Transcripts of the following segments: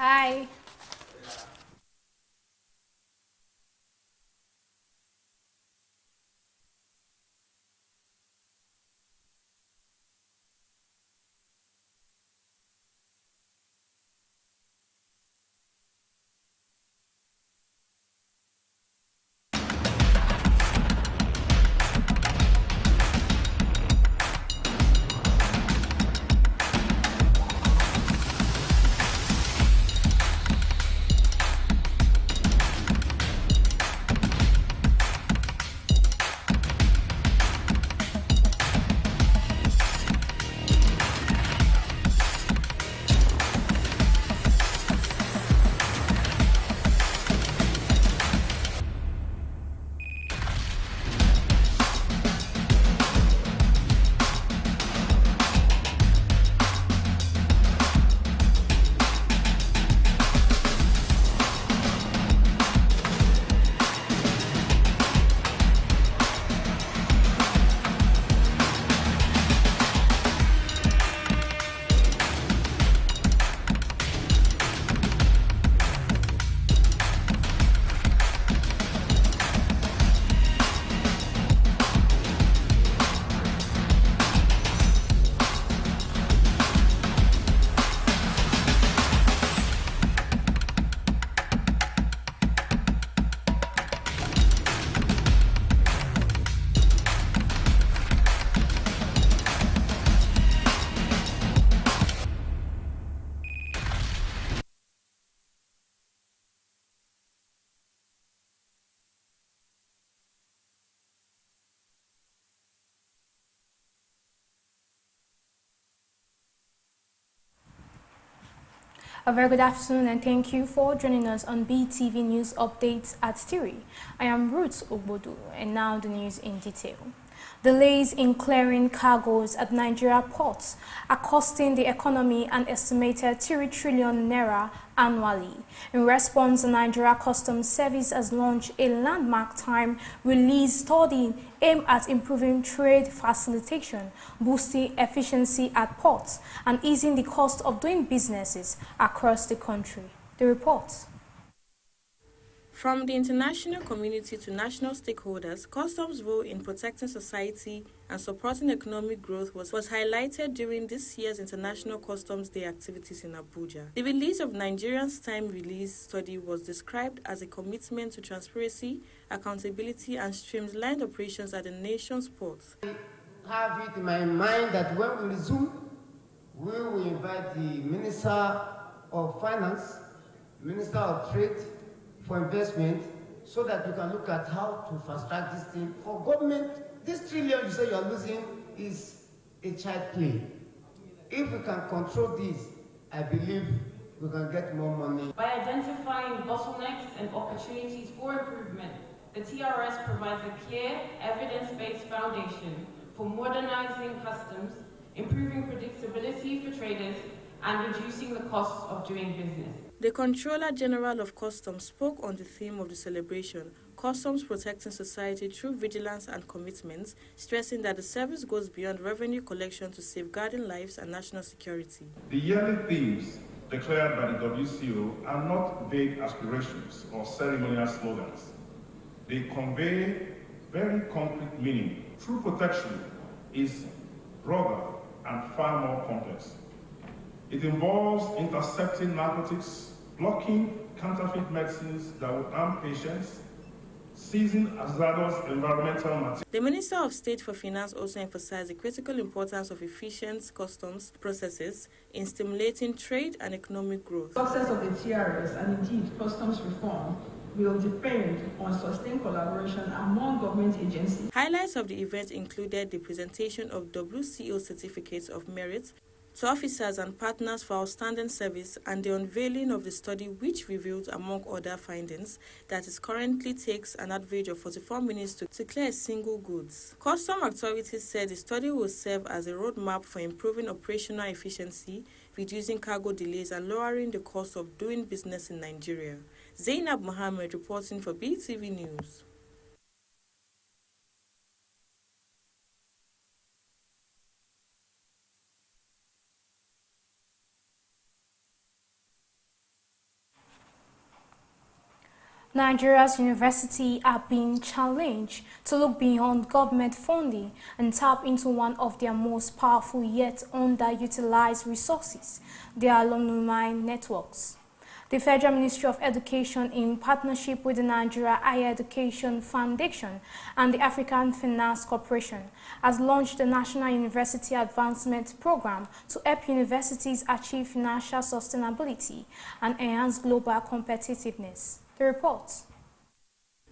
Hi. A very good afternoon and thank you for joining us on Beetv News Updates at 3. I am Ruth Ogbodu and now the news in detail. Delays in clearing cargoes at Nigeria ports are costing the economy an estimated 3 trillion naira annually. In response, the Nigeria Customs Service has launched a landmark time release study aimed at improving trade facilitation, boosting efficiency at ports, and easing the cost of doing businesses across the country. The report. From the international community to national stakeholders, customs' role in protecting society and supporting economic growth was highlighted during this year's International Customs Day activities in Abuja. The release of Nigeria's time release study was described as a commitment to transparency, accountability, and streamlined operations at the nation's ports. I have it in my mind that when we resume, we will invite the Minister of Finance, Minister of Trade, for investment, so that you can look at how to fast track this thing for government. This trillion you say you're losing is a child play. If we can control this, I believe we can get more money. By identifying bottlenecks and opportunities for improvement, the TRS provides a clear, evidence-based foundation for modernizing customs, improving predictability for traders, and reducing the costs of doing business. The Controller General of Customs spoke on the theme of the celebration, Customs Protecting Society Through Vigilance and Commitment, stressing that the service goes beyond revenue collection to safeguarding lives and national security. The yearly themes declared by the WCO are not vague aspirations or ceremonial slogans. They convey very concrete meaning. True protection is broader and far more complex. It involves intercepting narcotics, blocking counterfeit medicines that will harm patients, seizing hazardous environmental materials. The Minister of State for Finance also emphasized the critical importance of efficient customs processes in stimulating trade and economic growth. The success of the TRS and indeed customs reform will depend on sustained collaboration among government agencies. Highlights of the event included the presentation of WCO certificates of merit to officers and partners for outstanding service and the unveiling of the study, which revealed, among other findings, that it currently takes an average of 44 minutes to clear single goods. Custom authorities said the study will serve as a roadmap for improving operational efficiency, reducing cargo delays, and lowering the cost of doing business in Nigeria. Zainab Mohammed reporting for Beetv News. Nigeria's universities are being challenged to look beyond government funding and tap into one of their most powerful yet underutilized resources, their alumni networks. The Federal Ministry of Education, in partnership with the Nigeria Higher Education Foundation and the African Finance Corporation, has launched the National University Advancement Program to help universities achieve financial sustainability and enhance global competitiveness. The report.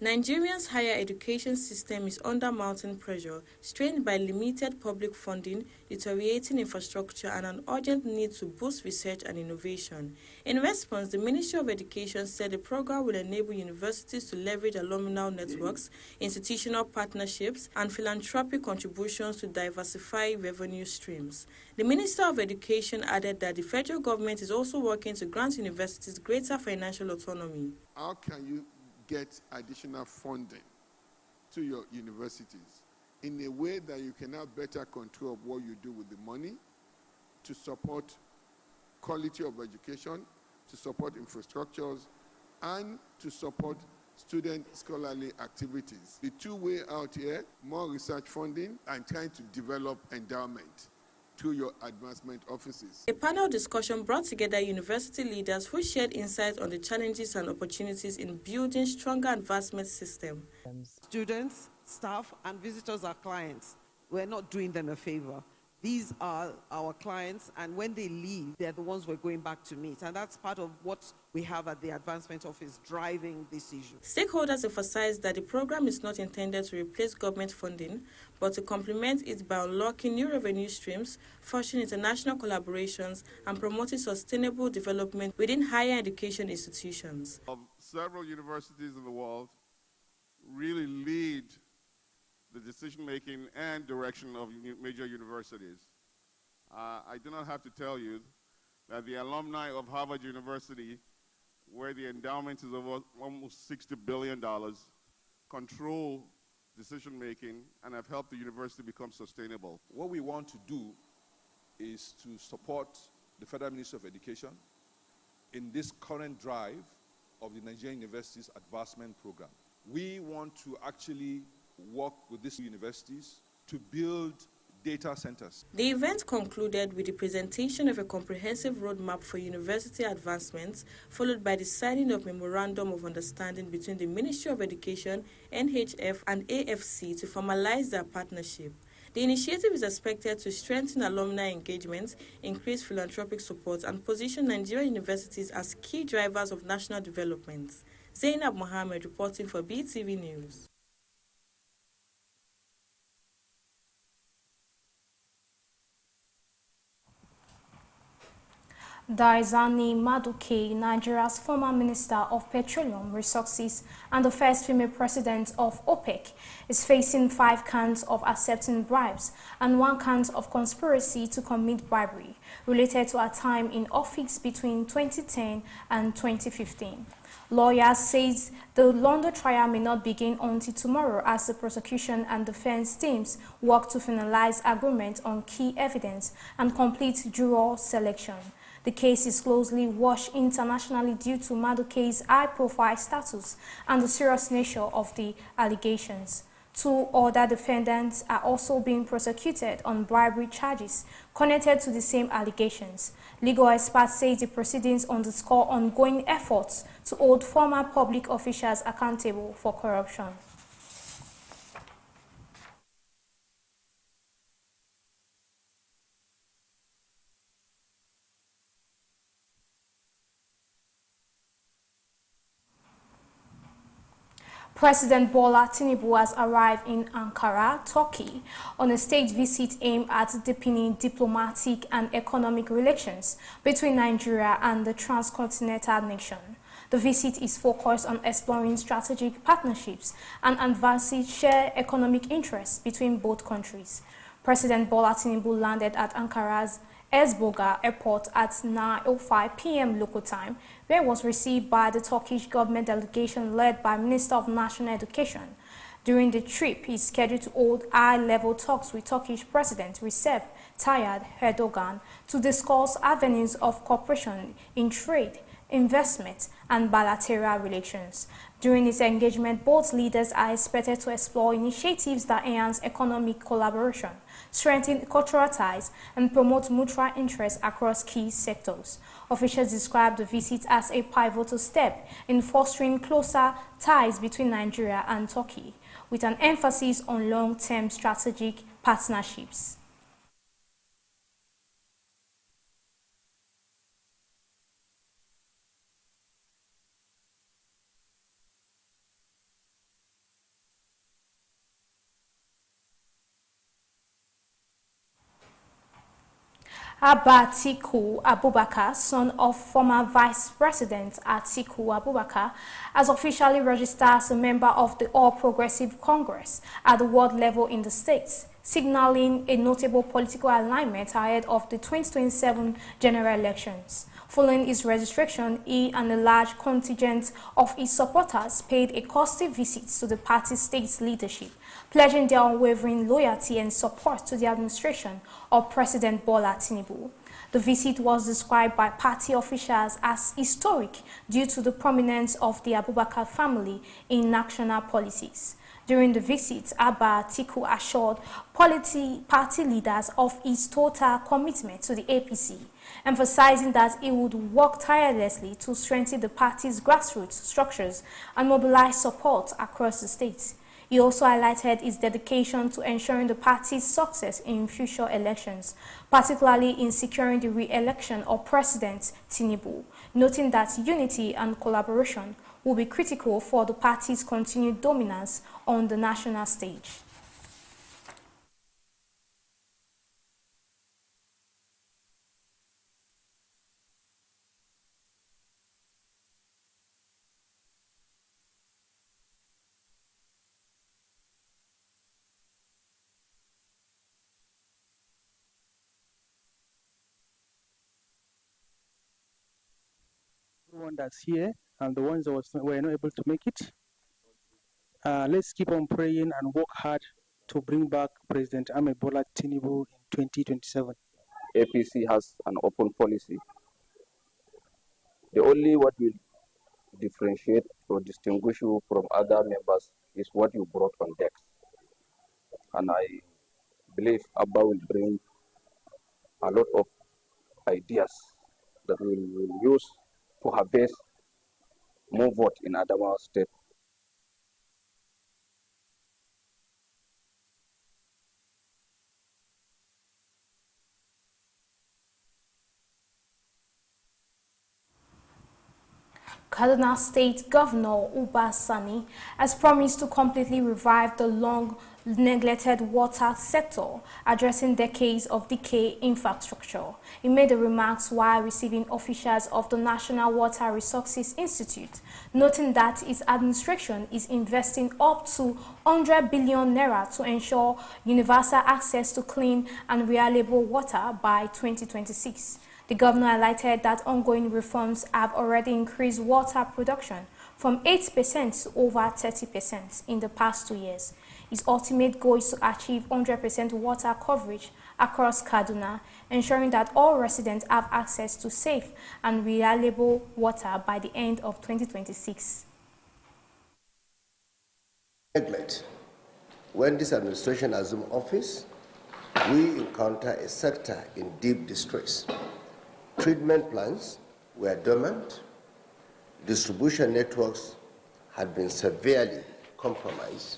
Nigeria's higher education system is under mounting pressure, strained by limited public funding, deteriorating infrastructure, and an urgent need to boost research and innovation. In response, the Ministry of Education said the program will enable universities to leverage alumni networks, institutional partnerships, and philanthropic contributions to diversify revenue streams. The Minister of Education added that the federal government is also working to grant universities greater financial autonomy. How can you get additional funding to your universities in a way that you can have better control of what you do with the money to support quality of education, to support infrastructures, and to support student scholarly activities? The two-way out here, more research funding and trying to develop endowment through your advancement offices. A panel discussion brought together university leaders who shared insights on the challenges and opportunities in building stronger advancement system. Students, staff, and visitors are clients. We're not doing them a favor. These are our clients, and when they leave, they're the ones we're going back to meet. And that's part of what we have at the Advancement Office driving this issue. Stakeholders emphasized that the program is not intended to replace government funding, but to complement it by unlocking new revenue streams, fostering international collaborations, and promoting sustainable development within higher education institutions. Several universities in the world really lead the decision-making and direction of major universities. I do not have to tell you that the alumni of Harvard University, where the endowment is over almost $60 billion, control decision-making and have helped the university become sustainable. What we want to do is to support the Federal Ministry of Education in this current drive of the Nigerian Universities Advancement Program. We want to actually work with these universities to build data centers. The event concluded with the presentation of a comprehensive roadmap for university advancements, followed by the signing of Memorandum of Understanding between the Ministry of Education, NHF, and AFC to formalize their partnership. The initiative is expected to strengthen alumni engagement, increase philanthropic support, and position Nigerian universities as key drivers of national development. Zainab Mohammed reporting for Beetv News. Daizani Maduke, Nigeria's former Minister of Petroleum Resources and the first female president of OPEC, is facing 5 counts of accepting bribes and 1 count of conspiracy to commit bribery related to her time in office between 2010 and 2015. Lawyers say the London trial may not begin until tomorrow as the prosecution and defense teams work to finalize agreement on key evidence and complete juror selection. The case is closely watched internationally due to Maduke's high-profile status and the serious nature of the allegations. 2 other defendants are also being prosecuted on bribery charges connected to the same allegations. Legal experts say the proceedings underscore ongoing efforts to hold former public officials accountable for corruption. President Bola Tinubu has arrived in Ankara, Turkey, on a state visit aimed at deepening diplomatic and economic relations between Nigeria and the transcontinental nation. The visit is focused on exploring strategic partnerships and advancing shared economic interests between both countries. President Bola Tinubu landed at Ankara's Ezboga Airport at 9:05 p.m. local time, where it was received by the Turkish government delegation led by Minister of National Education. During the trip, he is scheduled to hold high-level talks with Turkish President Recep Tayyip Erdogan to discuss avenues of cooperation in trade, investment, and bilateral relations. During this engagement, both leaders are expected to explore initiatives that enhance economic collaboration, strengthen cultural ties, and promote mutual interests across key sectors. Officials described the visit as a pivotal step in fostering closer ties between Nigeria and Turkey, with an emphasis on long-term strategic partnerships. Atiku Abubakar, son of former Vice President Atiku Abubakar, has officially registered as a member of the All Progressive Congress at the world level in the states, signaling a notable political alignment ahead of the 2027 general elections. Following his registration, he and a large contingent of his supporters paid a costly visit to the party's state leadership, pledging their unwavering loyalty and support to the administration of President Bola Tinubu. The visit was described by party officials as historic due to the prominence of the Abubakar family in national politics. During the visit, Atiku assured party leaders of his total commitment to the APC, emphasizing that he would work tirelessly to strengthen the party's grassroots structures and mobilize support across the state. He also highlighted his dedication to ensuring the party's success in future elections, particularly in securing the re-election of President Tinubu, noting that unity and collaboration will be critical for the party's continued dominance on the national stage. Everyone that's here and the ones that were not able to make it, let's keep on praying and work hard to bring back President Ahmed Bola Tinubu in 2027. APC has an open policy. The only what will differentiate or distinguish you from other members is what you brought on deck. And I believe Abba will bring a lot of ideas that we will use to harvest more vote in Adamawa State. Kaduna State Governor Uba Sani has promised to completely revive the long-neglected water sector, addressing decades of decay infrastructure. He made the remarks while receiving officials of the National Water Resources Institute, noting that his administration is investing up to 100 billion naira to ensure universal access to clean and reliable water by 2026. The governor highlighted that ongoing reforms have already increased water production from 8% to over 30% in the past 2 years. His ultimate goal is to achieve 100% water coverage across Kaduna, ensuring that all residents have access to safe and reliable water by the end of 2026. Neglect. When this administration assumed office, we encounter a sector in deep distress. Treatment plants were dormant, distribution networks had been severely compromised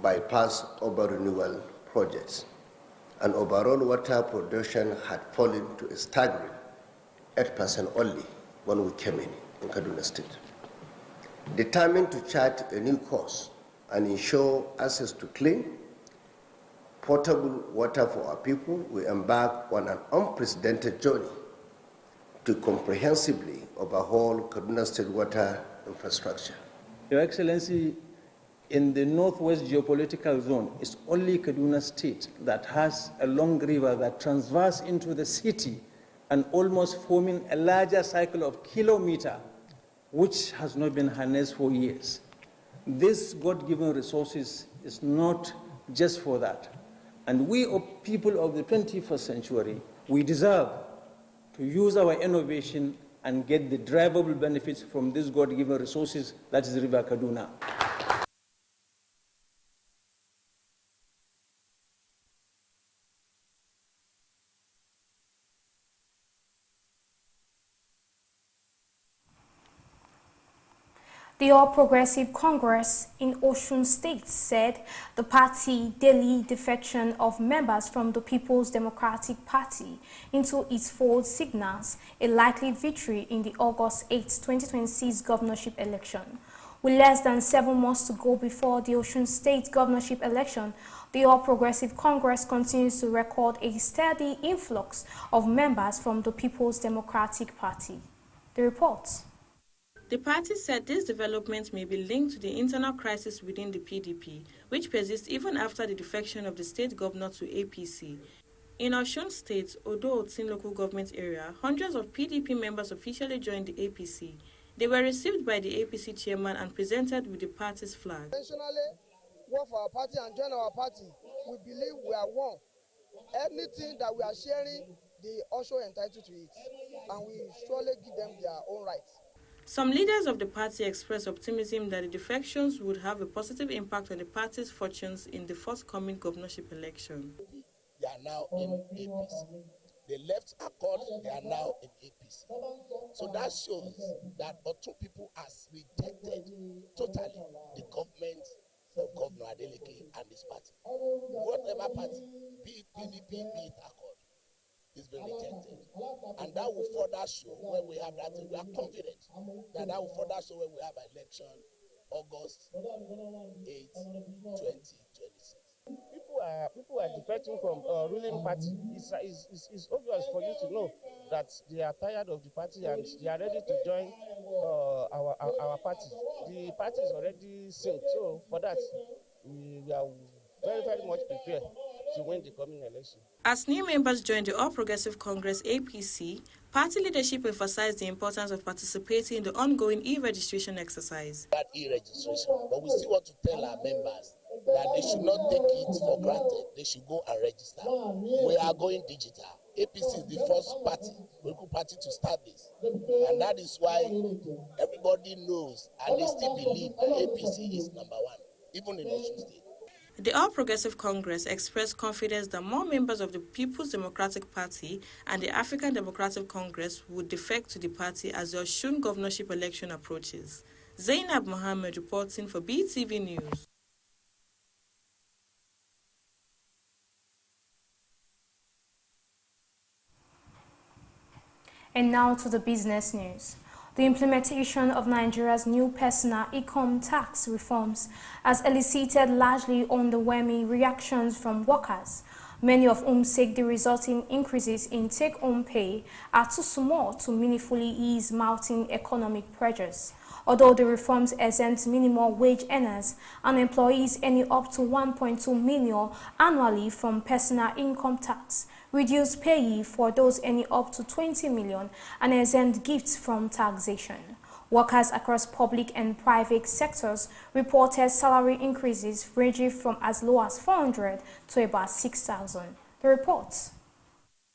by past over-renewal projects, and overall water production had fallen to a staggering 8% only when we came in Kaduna State. Determined to chart a new course and ensure access to clean, potable water for our people, we embark on an unprecedented journey to comprehensively overhaul Kaduna State water infrastructure. Your Excellency, in the northwest geopolitical zone, it's only Kaduna State that has a long river that transverses into the city and almost forming a larger cycle of kilometer, which has not been harnessed for years. This God-given resources is not just for that. And we, people of the 21st century, we deserve to use our innovation and get the drivable benefits from these God-given resources, that is River Kaduna. The All Progressive Congress in Osun State said the party daily defection of members from the People's Democratic Party into its fold signals a likely victory in the August 8, 2026 governorship election. With less than 7 months to go before the Osun State governorship election, the All Progressive Congress continues to record a steady influx of members from the People's Democratic Party. The report. The party said this development may be linked to the internal crisis within the PDP, which persists even after the defection of the state governor to APC. In Osun State, Odo-Otin local government area, hundreds of PDP members officially joined the APC. They were received by the APC chairman and presented with the party's flag. Intentionally work for our party and join our party. We believe we are one. Anything that we are sharing, they also entitled to it, and we surely give them their own rights. Some leaders of the party expressed optimism that the defections would have a positive impact on the party's fortunes in the forthcoming governorship election. They are now in APC. They left Accord, they are now in APC. So that shows that Otu people has rejected totally the government of Governor Adeleke and his party. Whatever party, be it PDP, be it Accord, it's been rejected. And that will further show when we have that. We are confident that that will further show when we have an election August 8, 2026. People are defecting from ruling party. It's obvious for you to know that they are tired of the party and they are ready to join our party. The party is already synced, so for that we are very, very much prepared to win the coming election. As new members joined the All Progressive Congress APC, party leadership emphasized the importance of participating in the ongoing e-registration exercise. That e-registration, but we still want to tell our members that they should not take it for granted. They should go and register. We are going digital. APC is the first party, political party to start this. And that is why everybody knows and they still believe that APC is number one, even in Osun State. The All Progressive Congress expressed confidence that more members of the People's Democratic Party and the African Democratic Congress would defect to the party as the Osun governorship election approaches. Zainab Mohammed reporting for Beetv News. And now to the business news. The implementation of Nigeria's new personal income tax reforms has elicited largely underwhelming reactions from workers, many of whom say the resulting increases in take-home pay are too small to meaningfully ease mounting economic pressures. Although the reforms exempt minimum wage earners and employees earning up to 1.2 million annually from personal income tax, reduce pay for those earning up to 20 million, and exempt gifts from taxation. Workers across public and private sectors reported salary increases ranging from as low as 400 to about 6,000. The report.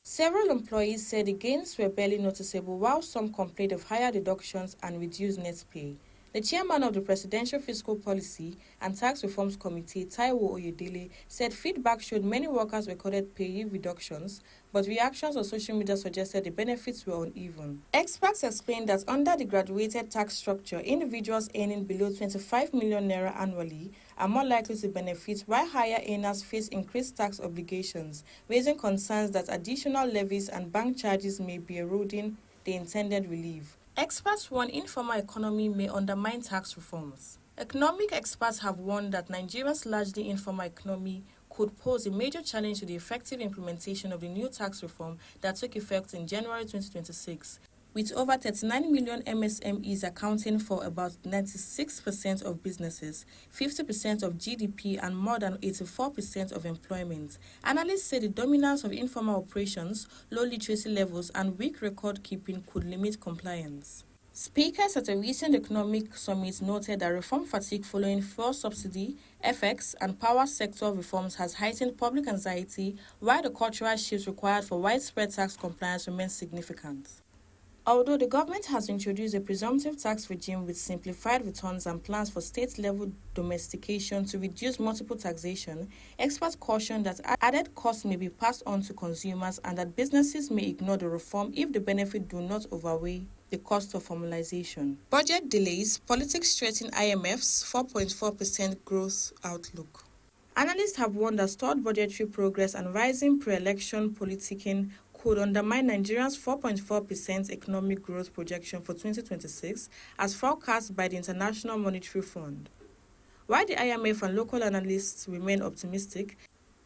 Several employees said the gains were barely noticeable, while some complained of higher deductions and reduced net pay. The chairman of the Presidential Fiscal Policy and Tax Reforms Committee, Taiwo Oyedele, said feedback showed many workers recorded pay reductions, but reactions on social media suggested the benefits were uneven. Experts explained that under the graduated tax structure, individuals earning below 25 million naira annually are more likely to benefit, while higher earners face increased tax obligations, raising concerns that additional levies and bank charges may be eroding the intended relief. Experts warn informal economy may undermine tax reforms. Economic experts have warned that Nigeria's largely informal economy could pose a major challenge to the effective implementation of the new tax reform that took effect in January 2026, with over 39 million MSMEs accounting for about 96% of businesses, 50% of GDP, and more than 84% of employment. Analysts say the dominance of informal operations, low literacy levels, and weak record keeping could limit compliance. Speakers at a recent economic summit noted that reform fatigue following fuel subsidy, FX, and power sector reforms has heightened public anxiety, while the cultural shift required for widespread tax compliance remains significant. Although the government has introduced a presumptive tax regime with simplified returns and plans for state-level domestication to reduce multiple taxation, experts caution that added costs may be passed on to consumers and that businesses may ignore the reform if the benefits do not outweigh the cost of formalization. Budget delays, politics threaten IMF's 4.4% growth outlook. Analysts have warned that stalled budgetary progress and rising pre-election politicking could undermine Nigeria's 4.4% economic growth projection for 2026 as forecast by the International Monetary Fund. While the IMF and local analysts remain optimistic,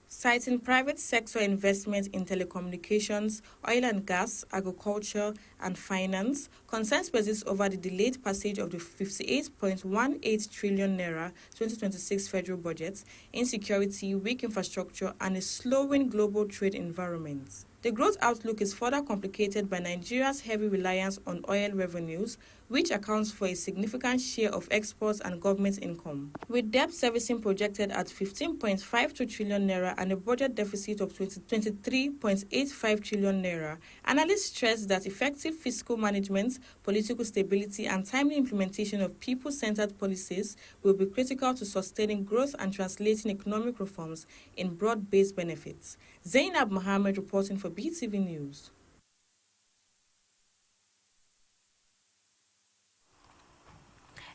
citing private sector investment in telecommunications, oil and gas, agriculture, and finance, concerns persist over the delayed passage of the 58.18 trillion naira 2026 federal budget, insecurity, weak infrastructure, and a slowing global trade environment. The growth outlook is further complicated by Nigeria's heavy reliance on oil revenues, which accounts for a significant share of exports and government income. With debt servicing projected at 15.52 trillion naira and a budget deficit of 23.85 trillion naira, analysts stress that effective fiscal management, political stability, and timely implementation of people-centered policies will be critical to sustaining growth and translating economic reforms in broad-based benefits. Zainab Mohammed reporting for Beetv News.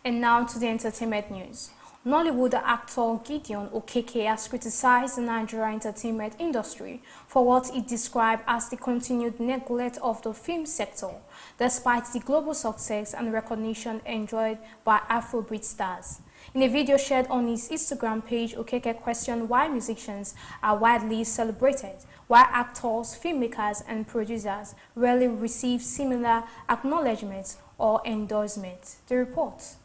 And now to the entertainment news. Nollywood actor Gideon Okeke has criticized the Nigerian entertainment industry for what he described as the continued neglect of the film sector, despite the global success and recognition enjoyed by Afrobeat stars. In a video shared on his Instagram page, Okeke questioned why musicians are widely celebrated, while actors, filmmakers, and producers rarely receive similar acknowledgments or endorsements. The report.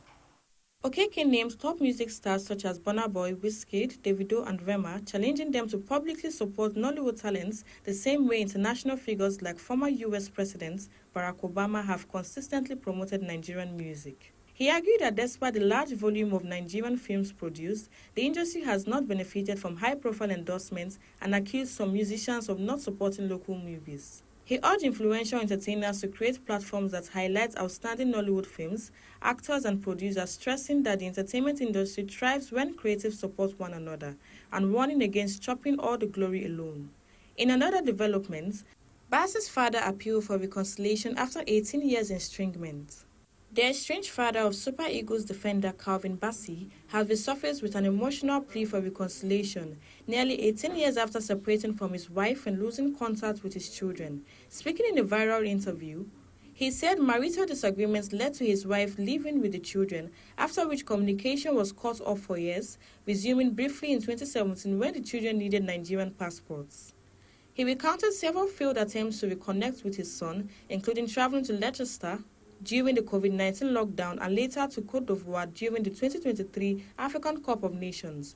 Okeke named top music stars such as Burna Boy, Wizkid, Davido, and Rema, challenging them to publicly support Nollywood talents the same way international figures like former US President Barack Obama have consistently promoted Nigerian music. He argued that despite the large volume of Nigerian films produced, the industry has not benefited from high-profile endorsements and accused some musicians of not supporting local movies. He urged influential entertainers to create platforms that highlight outstanding Nollywood films, actors and producers, stressing that the entertainment industry thrives when creatives support one another, and warning against chopping all the glory alone. In another development, Bass's father appealed for reconciliation after 18 years estrangement. The estranged father of Super Eagles defender Calvin Bassey has resurfaced with an emotional plea for reconciliation, nearly 18 years after separating from his wife and losing contact with his children. Speaking in a viral interview, he said marital disagreements led to his wife living with the children, after which communication was cut off for years, resuming briefly in 2017 when the children needed Nigerian passports. He recounted several failed attempts to reconnect with his son, including traveling to Leicester during the COVID-19 lockdown and later to Côte d'Ivoire during the 2023 African Cup of Nations.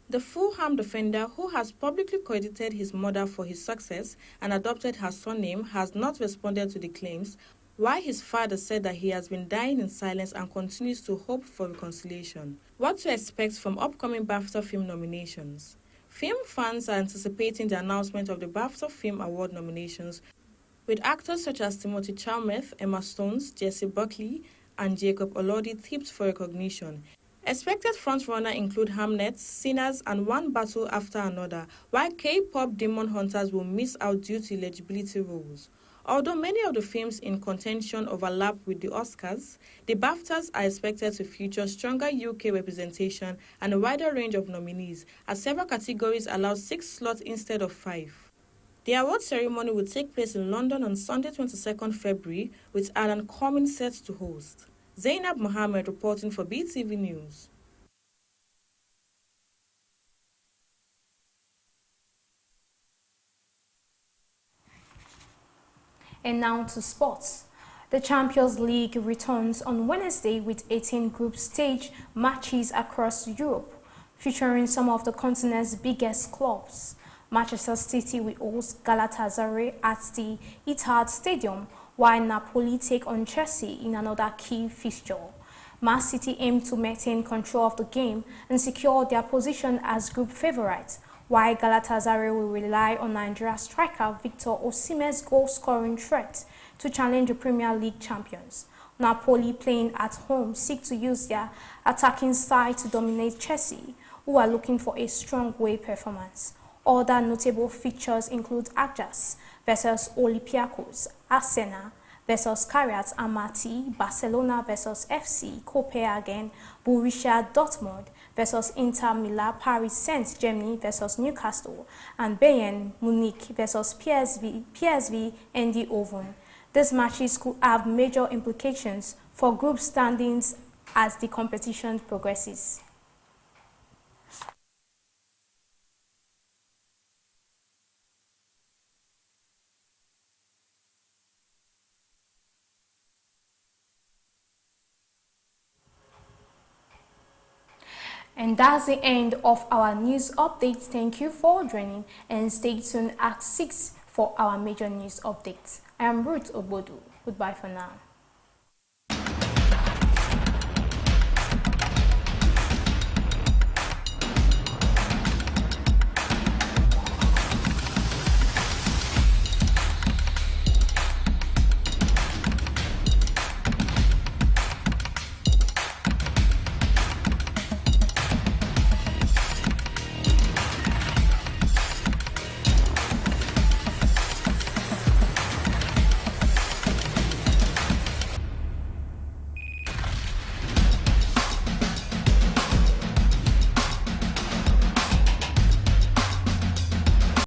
The Fulham defender, who has publicly credited his mother for his success and adopted her surname, has not responded to the claims, while his father said that he has been dying in silence and continues to hope for reconciliation. What to expect from upcoming BAFTA film nominations? Film fans are anticipating the announcement of the BAFTA Film Award nominations, with actors such as Timothy Chalamet, Emma Stone, Jessie Buckley, and Jacob Elordi tipped for recognition. Expected frontrunners include Hamnet, Sinners, and One Battle After Another, while K-pop Demon Hunters will miss out due to eligibility rules. Although many of the films in contention overlap with the Oscars, the BAFTAs are expected to feature stronger UK representation and a wider range of nominees, as several categories allow 6 slots instead of 5. The award ceremony will take place in London on Sunday, 22nd February, with Alan Cummins set to host. Zainab Mohammed reporting for Beetv News. And now to sports. The Champions League returns on Wednesday with 18 group stage matches across Europe, featuring some of the continent's biggest clubs. Manchester City will host Galatasaray at the Etihad Stadium, while Napoli take on Chelsea in another key fixture. Man City aim to maintain control of the game and secure their position as group favourites, while Galatasaray will rely on Nigeria striker Victor Osimhen's goal-scoring threat to challenge the Premier League champions. Napoli, playing at home, seek to use their attacking style to dominate Chelsea, who are looking for a strong away performance. Other notable features include Ajax versus Olympiacos, Arsenal versus Kariat Almaty, Barcelona versus FC Copenhagen, Borussia Dortmund versus Inter Milan, Paris Saint-Germain versus Newcastle, and Bayern Munich versus PSV Eindhoven. These matches could have major implications for group standings as the competition progresses. And that's the end of our news updates. Thank you for joining, and stay tuned at 6 for our major news updates. I am Ruth Ogbodu. Goodbye for now.